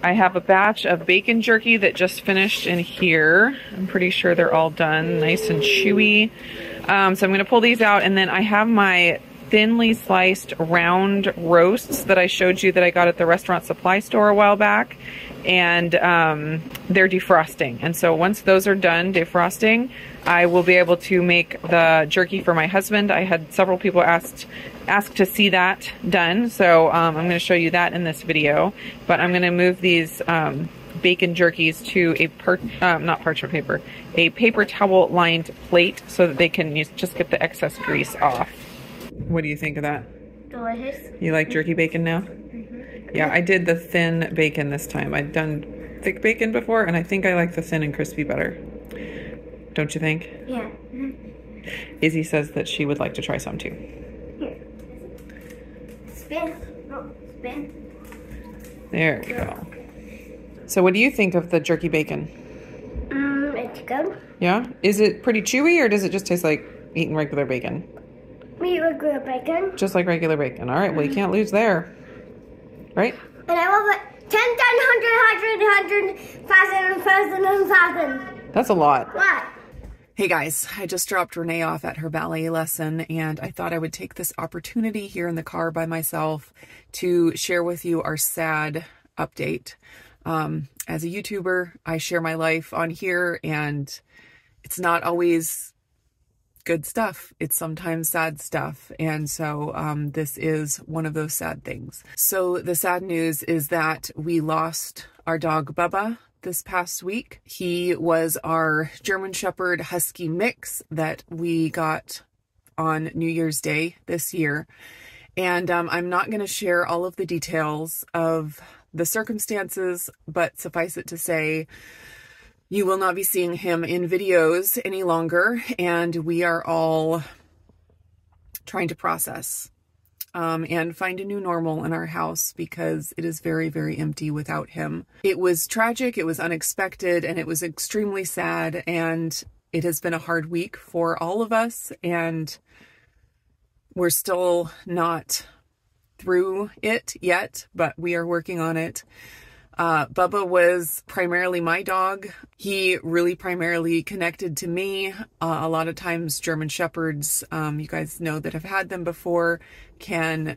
I have a batch of bacon jerky that just finished in here. I'm pretty sure they're all done, nice and chewy. So I'm gonna pull these out, and then I have my thinly sliced round roasts that I showed you that I got at the restaurant supply store a while back. And they're defrosting. And so once those are done defrosting, I will be able to make the jerky for my husband. I had several people ask to see that done. So I'm going to show you that in this video. But I'm going to move these bacon jerkies to a not parchment paper, a paper towel lined plate so that they can just get the excess grease off. What do you think of that? Delicious. You like jerky bacon now? Yeah, I did the thin bacon this time. I'd done thick bacon before, and I think I like the thin and crispy better. Don't you think? Yeah. Izzy says that she would like to try some too. Here. Spin. No, spin. There we go. So what do you think of the jerky bacon? It's good. Yeah? Is it pretty chewy, or does it just taste like eating regular bacon? We regular bacon. Just like regular bacon. All right, well, you can't lose there. Right? And I love it. 10, 10, 100, 100, 1,000. That's a lot. What? Hey guys, I just dropped Renee off at her ballet lesson, and I thought I would take this opportunity here in the car by myself to share with you our sad update. As a YouTuber, I share my life on here, and it's not always good stuff. It's sometimes sad stuff. And so this is one of those sad things. So the sad news is that we lost our dog Bubba this past week. He was our German Shepherd Husky mix that we got on New Year's Day this year. And I'm not going to share all of the details of the circumstances, but suffice it to say, you will not be seeing him in videos any longer, and we are all trying to process and find a new normal in our house because it is very, very empty without him. It was tragic, it was unexpected, and it was extremely sad, and it has been a hard week for all of us, and we're still not through it yet, but we are working on it. Bubba was primarily my dog. He really primarily connected to me. A lot of times German Shepherds, you guys know that have had them before, can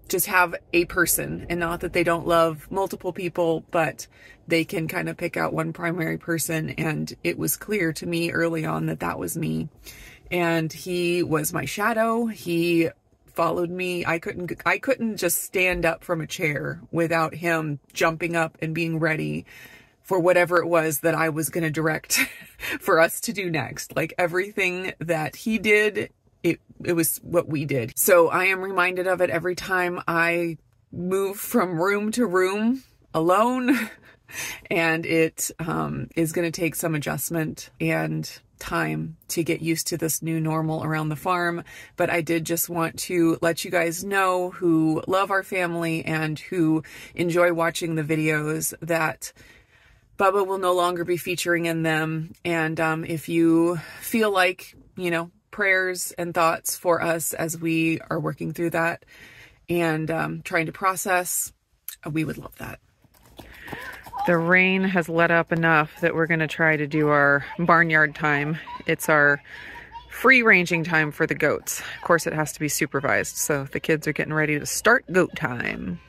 just have a person, and not that they don't love multiple people, but they can kind of pick out one primary person. And it was clear to me early on that that was me. And he was my shadow. He followed me. I couldn't just stand up from a chair without him jumping up and being ready for whatever it was that I was going to direct for us to do next. Like everything that he did, it was what we did. So I am reminded of it every time I move from room to room alone, and it is going to take some adjustment and time to get used to this new normal around the farm. But I did just want to let you guys know, who love our family and who enjoy watching the videos, that Bubba will no longer be featuring in them. And if you feel like, you know, prayers and thoughts for us as we are working through that and trying to process, we would love that. The rain has let up enough that we're going to try to do our barnyard time. It's our free ranging time for the goats. Of course, it has to be supervised, so the kids are getting ready to start goat time.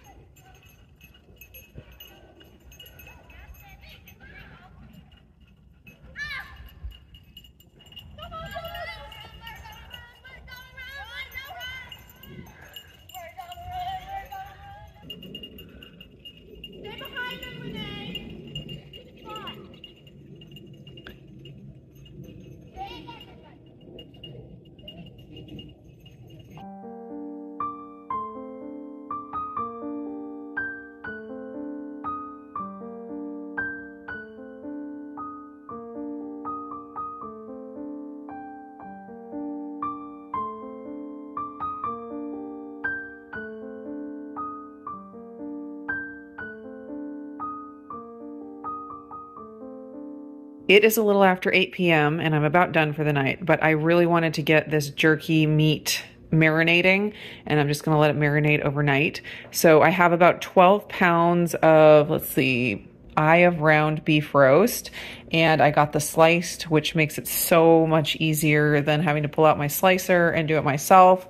It is a little after 8 p.m. and I'm about done for the night, but I really wanted to get this jerky meat marinating, and I'm just gonna let it marinate overnight. So I have about 12 pounds of, let's see, eye of round beef roast, and I got the sliced, which makes it so much easier than having to pull out my slicer and do it myself.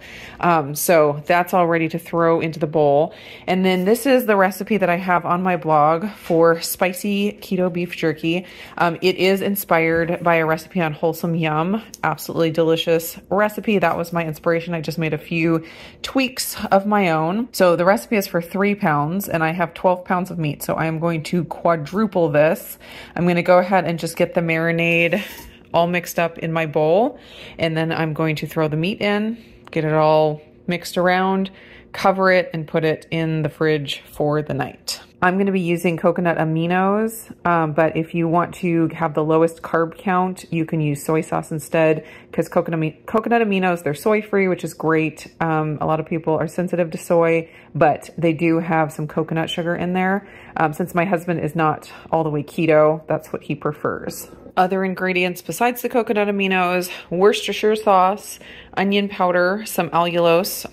So that's all ready to throw into the bowl. And then this is the recipe that I have on my blog for spicy keto beef jerky. It is inspired by a recipe on Wholesome Yum. Absolutely delicious recipe. That was my inspiration. I just made a few tweaks of my own. So the recipe is for 3 pounds, and I have 12 pounds of meat. So I am going to quadruple this. I'm going to go ahead and just get the marinade all mixed up in my bowl, and then I'm going to throw the meat in, get it all mixed around, cover it, and put it in the fridge for the night. I'm going to be using coconut aminos, but if you want to have the lowest carb count, you can use soy sauce instead, because coconut aminos, they're soy-free, which is great. A lot of people are sensitive to soy, but they do have some coconut sugar in there. Since my husband is not all the way keto, that's what he prefers. Other ingredients besides the coconut aminos: Worcestershire sauce, onion powder, some allulose.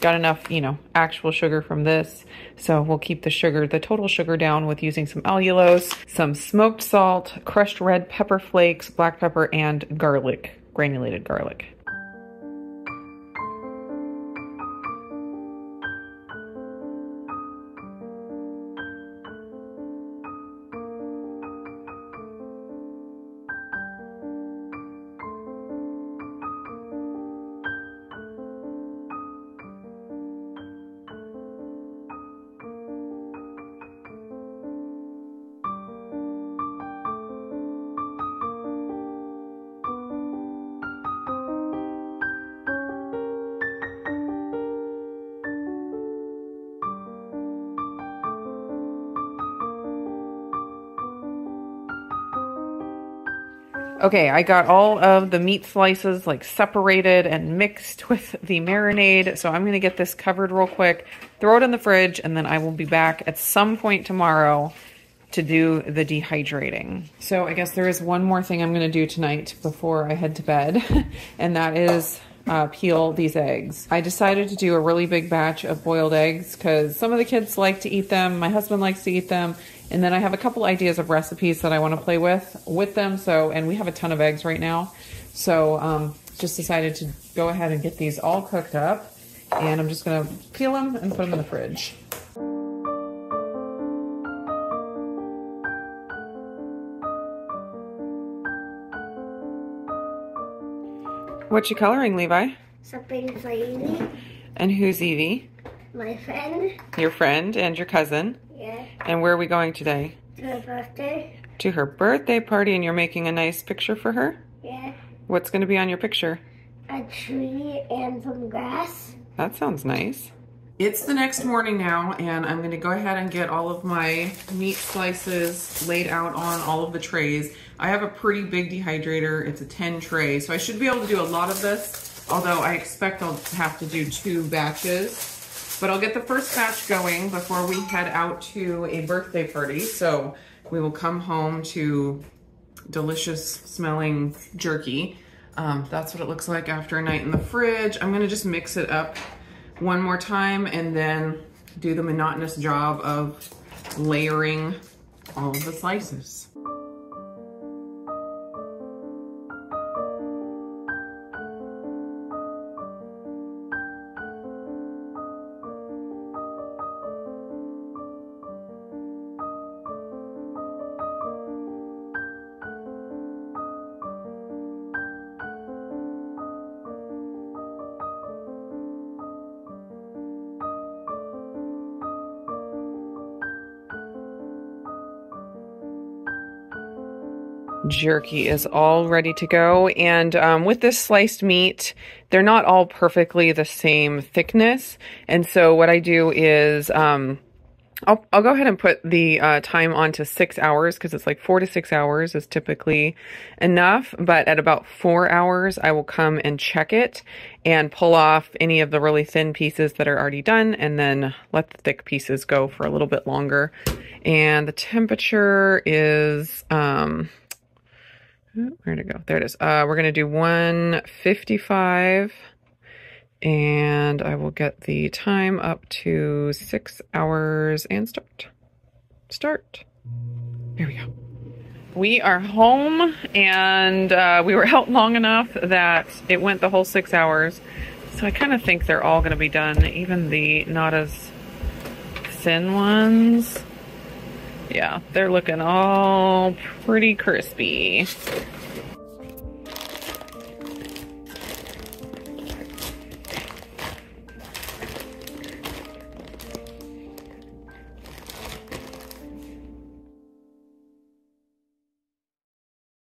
Got enough, actual sugar from this, so we'll keep the total sugar down with using some allulose, some smoked salt, crushed red pepper flakes, black pepper, and garlic, granulated garlic. Okay, I got all of the meat slices separated and mixed with the marinade. So I'm going to get this covered real quick, throw it in the fridge, and then I will be back at some point tomorrow to do the dehydrating. So I guess there is one more thing I'm going to do tonight before I head to bed, and that is peel these eggs. I decided to do a really big batch of boiled eggs because some of the kids like to eat them. My husband likes to eat them. And then I have a couple ideas of recipes that I want to play with them. So, and we have a ton of eggs right now. So just decided to go ahead and get these all cooked up. And I'm just going to peel them and put them in the fridge. What you coloring, Levi? Something for Evie. And who's Evie? My friend. Your friend and your cousin? Yeah. And where are we going today? To her birthday. To her birthday party, and you're making a nice picture for her? Yeah. What's going to be on your picture? A tree and some grass. That sounds nice. It's the next morning now, and I'm going to go ahead and get all of my meat slices laid out on all of the trays. I have a pretty big dehydrator. It's a 10 tray, so I should be able to do a lot of this, although I expect I'll have to do 2 batches. But I'll get the first batch going before we head out to a birthday party. So we will come home to delicious smelling jerky. That's what it looks like after a night in the fridge. I'm gonna just mix it up one more time and then do the monotonous job of layering all of the slices. Jerky is all ready to go, and with this sliced meat, they're not all perfectly the same thickness, and so what I do is I'll go ahead and put the time on to 6 hours, because it's like 4 to 6 hours is typically enough, but at about 4 hours I will come and check it and pull off any of the really thin pieces that are already done, and then let the thick pieces go for a little bit longer. And the temperature is where'd it go? There it is. We're going to do 155 And I will get the time up to 6 hours and start. Here we go. We are home, and we were out long enough that it went the whole 6 hours. So I kind of think they're all going to be done, even the not as thin ones. Yeah, they're looking all pretty crispy.